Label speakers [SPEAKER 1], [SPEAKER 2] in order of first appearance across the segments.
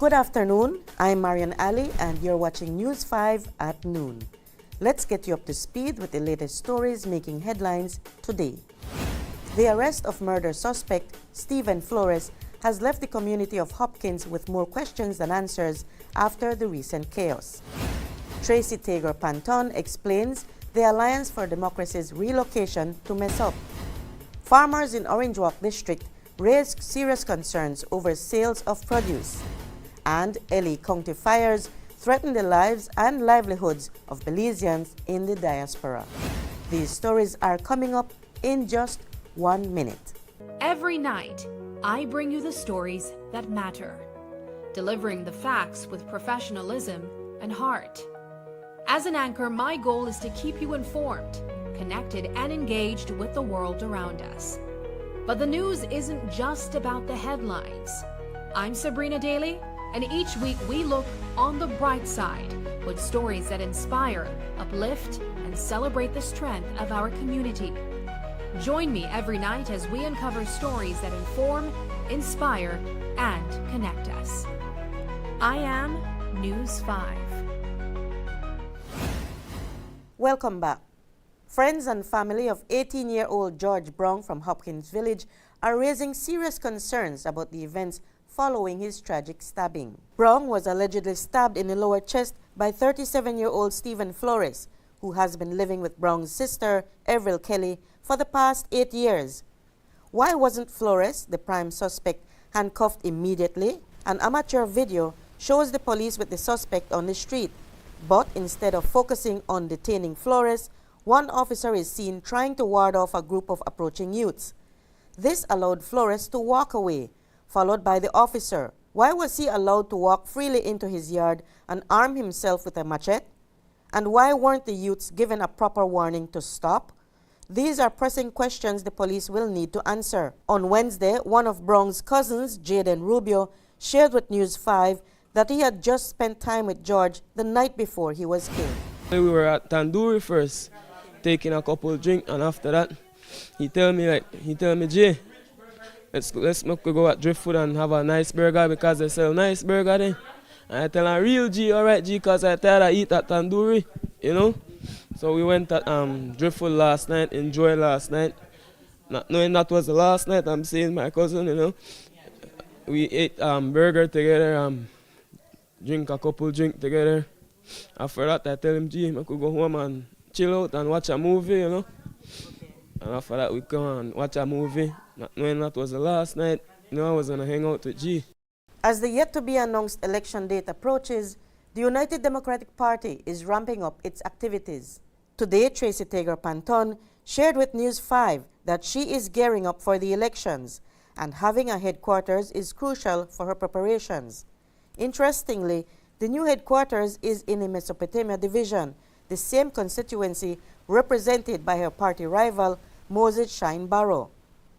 [SPEAKER 1] Good afternoon, I'm Marian Ali and you're watching News 5 at noon. Let's get you up to speed with the latest stories making headlines today. The arrest of murder suspect Stephen Flores has left the community of Hopkins with more questions than answers after the recent chaos. Tracy Panton explains the Alliance for Democracy's relocation to mess up. Farmers in Orange Walk District raised serious concerns over sales of produce. And LA County fires threaten the lives and livelihoods of Belizeans in the diaspora. These stories are coming up in just 1 minute.
[SPEAKER 2] Every night, I bring you the stories that matter, delivering the facts with professionalism and heart. As an anchor, my goal is to keep you informed, connected, and engaged with the world around us. But the news isn't just about the headlines. I'm Sabrina Daly, and each week we look on the bright side with stories that inspire, uplift, and celebrate the strength of our community. Join me every night as we uncover stories that inform, inspire, and connect us. I am News 5.
[SPEAKER 1] Welcome back. Friends and family of 18-year-old George Brown from Hopkins Village are raising serious concerns about the events following his tragic stabbing. Brown was allegedly stabbed in the lower chest by 37-year-old Stephen Flores, who has been living with Brown's sister, Avril Kelly, for the past 8 years. Why wasn't Flores, the prime suspect, handcuffed immediately? An amateur video shows the police with the suspect on the street, but instead of focusing on detaining Flores, one officer is seen trying to ward off a group of approaching youths. This allowed Flores to walk away, followed by the officer. Why was he allowed to walk freely into his yard and arm himself with a machete? And why weren't the youths given a proper warning to stop? These are pressing questions the police will need to answer. On Wednesday, one of Brown's cousins, Jaden Rubio, shared with News 5 that he had just spent time with George the night before he was killed.
[SPEAKER 3] We were at Tandoori first, taking a couple of drinks, and after that, he tell me, Jay, let's go at Driftwood and have a nice burger because they sell nice burger there. And I tell him, real G, alright G, because I tired of eat at Tandoori, you know. So we went at Driftwood last night, enjoyed last night. Not knowing that was the last night, I'm seeing my cousin, you know. We ate burger together, drink a couple drinks together. After that, I tell him, G, I could go home and chill out and watch a movie, you know. And after that, we come and watch a movie. Not knowing that was the last night, you know, I was going to hang out with G.
[SPEAKER 1] As the yet-to-be-announced election date approaches, the United Democratic Party is ramping up its activities. Today, Tracy Panton shared with News 5 that she is gearing up for the elections, and having a headquarters is crucial for her preparations. Interestingly, the new headquarters is in the Mesopotamia division, the same constituency represented by her party rival, Moses Shine Barrow.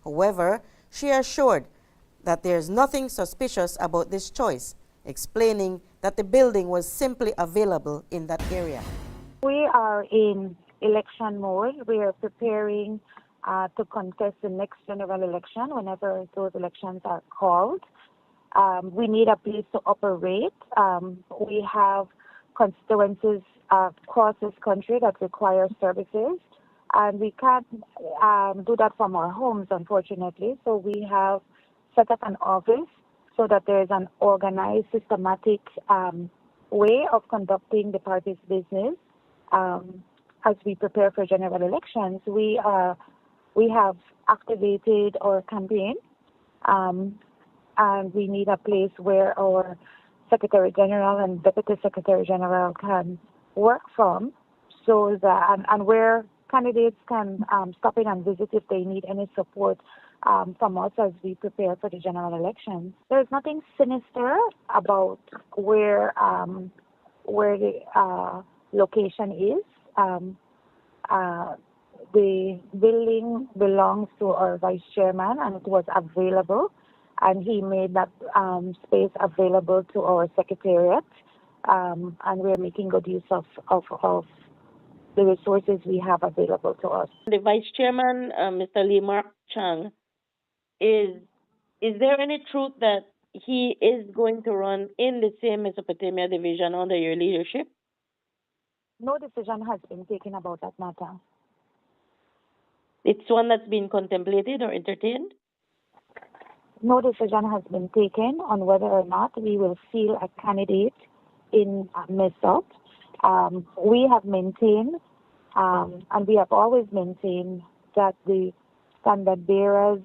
[SPEAKER 1] However, she assured that there's nothing suspicious about this choice, explaining that the building was simply available in that area.
[SPEAKER 4] We are in election mode. We are preparing to contest the next general election whenever those elections are called. We need a place to operate. We have constituencies across this country that require services, and we can't do that from our homes, unfortunately. So we have set up an office so that there is an organized, systematic way of conducting the party's business. As we prepare for general elections, we have activated our campaign, and we need a place where our Secretary General and Deputy Secretary General can work from, so that and where candidates can stop in and visit if they need any support from us as we prepare for the general elections. There is nothing sinister about where the location is. The building belongs to our vice chairman, and it was available, and he made that space available to our secretariat, and we're making good use of the resources we have available to us.
[SPEAKER 5] The vice chairman, Mr. Lee Mark Chang, is there any truth that he is going to run in the same Mesopotamia division under your leadership?
[SPEAKER 4] No decision has been taken about that matter.
[SPEAKER 5] It's one that's been contemplated or entertained?
[SPEAKER 4] No decision has been taken on whether or not we will field a candidate in MESOP. We have maintained, and we have always maintained, that the standard bearers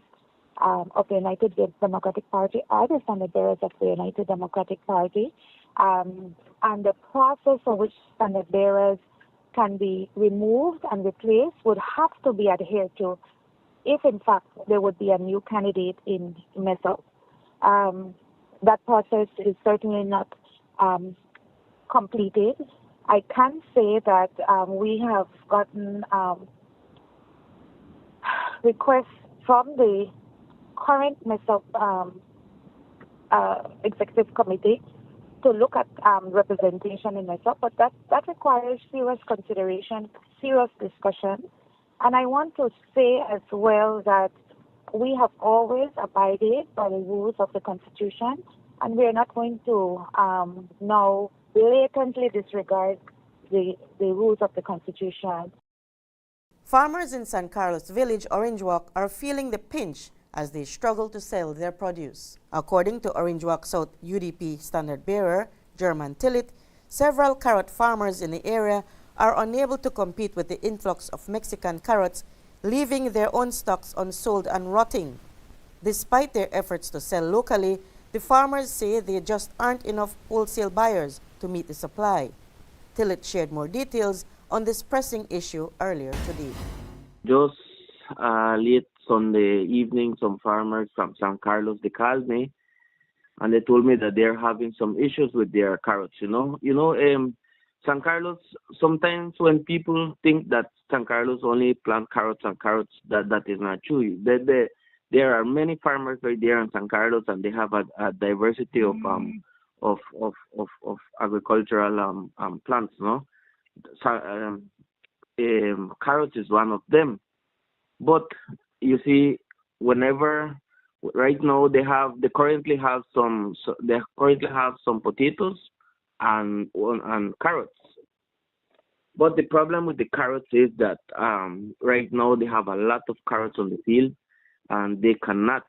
[SPEAKER 4] of the United Democratic Party are the standard bearers of the United Democratic Party, and the process for which standard bearers can be removed and replaced would have to be adhered to if, in fact, there would be a new candidate in MESOP. That process is certainly not completed. I can say that we have gotten requests from the current MESOP executive committee to look at representation in MESOP, but that requires serious consideration, serious discussion. And I want to say as well that we have always abided by the rules of the Constitution, and we are not going to now blatantly disregard the rules of the Constitution.
[SPEAKER 1] Farmers in San Carlos Village, Orange Walk, are feeling the pinch as they struggle to sell their produce. According to Orange Walk South UDP standard bearer, German Tillit, several carrot farmers in the area are unable to compete with the influx of Mexican carrots, leaving their own stocks unsold and rotting. Despite their efforts to sell locally, the farmers say there just aren't enough wholesale buyers to meet the supply. Tillit shared more details on this pressing issue earlier today.
[SPEAKER 6] Just late Sunday evening, some farmers from San Carlos, they called me and they told me that they're having some issues with their carrots. San Carlos, sometimes when people think that San Carlos only plant carrots and carrots, that is not true. There are many farmers right there in San Carlos, and they have a diversity of agricultural plants. No, carrots is one of them. But you see, right now they currently have some potatoes and carrots. But the problem with the carrots is that right now they have a lot of carrots on the field, and they cannot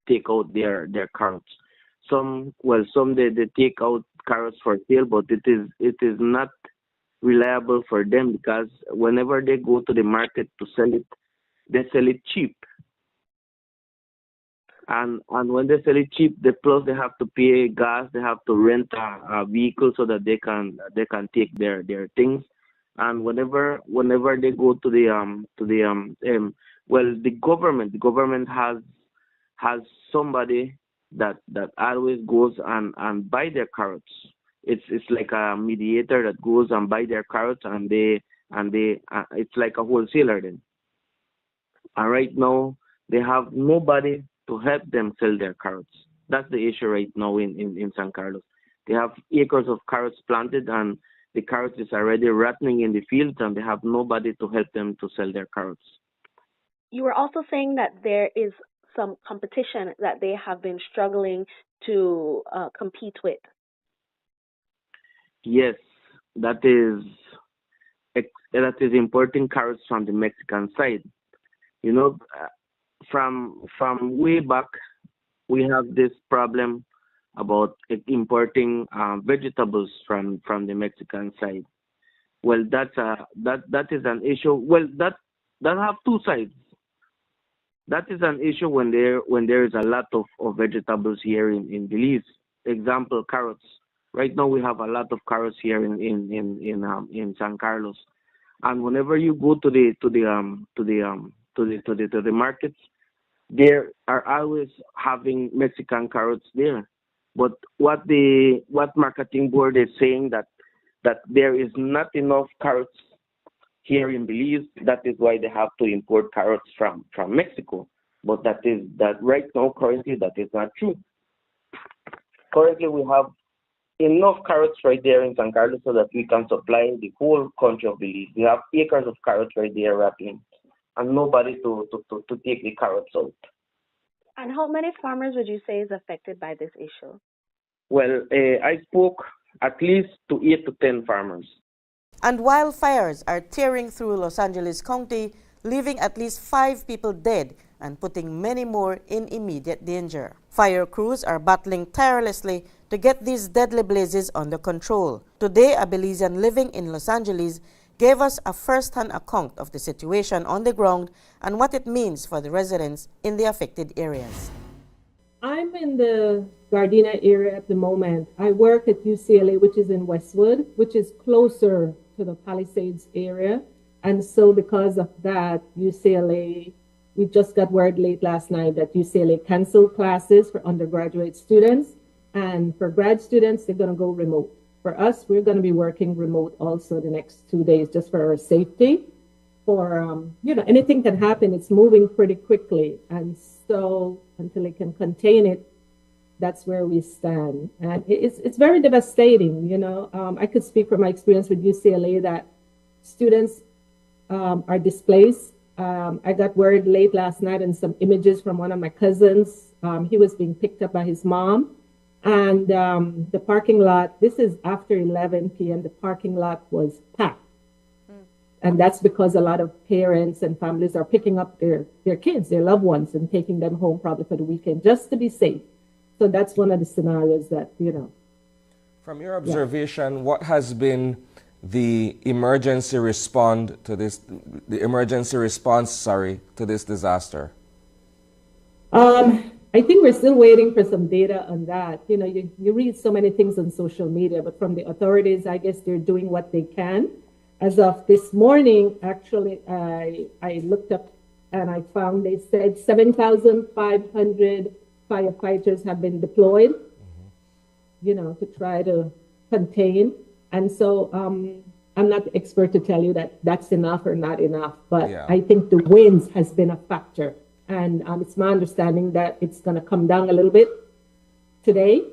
[SPEAKER 6] take out their carrots. Some they take out carrots for sale, but it is not reliable for them, because whenever they go to the market to sell it, they sell it cheap. And when they sell it cheap, they have to pay gas. They have to rent a vehicle so that they can take their things. And whenever they go to the government has somebody that always goes and buy their carrots. It's like a mediator that goes and buy their carrots, and it's like a wholesaler then. And right now they have nobody to help them sell their carrots. That's the issue right now in San Carlos. They have acres of carrots planted, and the carrots is already rotting in the fields, and they have nobody to help them to sell their carrots.
[SPEAKER 7] You were also saying that there is some competition that they have been struggling to compete with.
[SPEAKER 6] Yes, that is importing carrots from the Mexican side. From way back, we have this problem about importing vegetables from the Mexican side. Well, that is an issue. Well, that have two sides. That is an issue when there is a lot of vegetables here in Belize. Example, carrots. Right now we have a lot of carrots here in San Carlos, and whenever you go to the markets, there are always having Mexican carrots there. But what marketing board is saying that there is not enough carrots here in Belize. That is why they have to import carrots from Mexico. But that right now currently that is not true. Currently we have enough carrots right there in San Carlos so that we can supply the whole country of Belize. We have acres of carrots right there wrapping, and nobody to take the carrots out.
[SPEAKER 7] And how many farmers would you say is affected by this issue?
[SPEAKER 6] Well, I spoke at least to 8 to 10 farmers.
[SPEAKER 1] And wildfires are tearing through Los Angeles County, leaving at least 5 people dead and putting many more in immediate danger. Fire crews are battling tirelessly to get these deadly blazes under control. Today, a Belizean living in Los Angeles gave us a first-hand account of the situation on the ground and what it means for the residents in the affected areas.
[SPEAKER 8] I'm in the Gardena area at the moment. I work at UCLA, which is in Westwood, which is closer to the Palisades area. And so because of that, UCLA, we just got word late last night that UCLA canceled classes for undergraduate students. And for grad students, they're going to go remote. For us, we're going to be working remote also the next 2 days just for our safety. For, anything can happen. It's moving pretty quickly. And so until it can contain it, that's where we stand. And it's very devastating, I could speak from my experience with UCLA that students are displaced. I got word late last night and some images from one of my cousins. He was being picked up by his mom. And the parking lot, this is after 11 p.m., the parking lot was packed. And that's because a lot of parents and families are picking up their kids, their loved ones, and taking them home probably for the weekend just to be safe. So that's one of the scenarios that,
[SPEAKER 9] From your observation, what has been the emergency response to this disaster?
[SPEAKER 8] I think we're still waiting for some data on that. You read so many things on social media, but from the authorities, I guess they're doing what they can. As of this morning, actually, I looked up and I found they said 7,500 firefighters have been deployed, to try to contain. And so I'm not the expert to tell you that that's enough or not enough, but I think the winds has been a factor. And it's my understanding that it's going to come down a little bit today.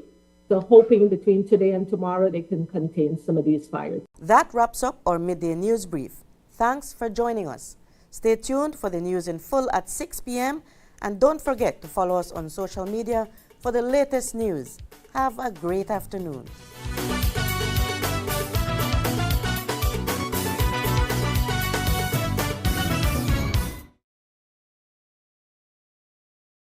[SPEAKER 8] So hoping between today and tomorrow they can contain some of these fires.
[SPEAKER 1] That wraps up our midday news brief. Thanks for joining us. Stay tuned for the news in full at 6 p.m. and don't forget to follow us on social media for the latest news. Have a great afternoon.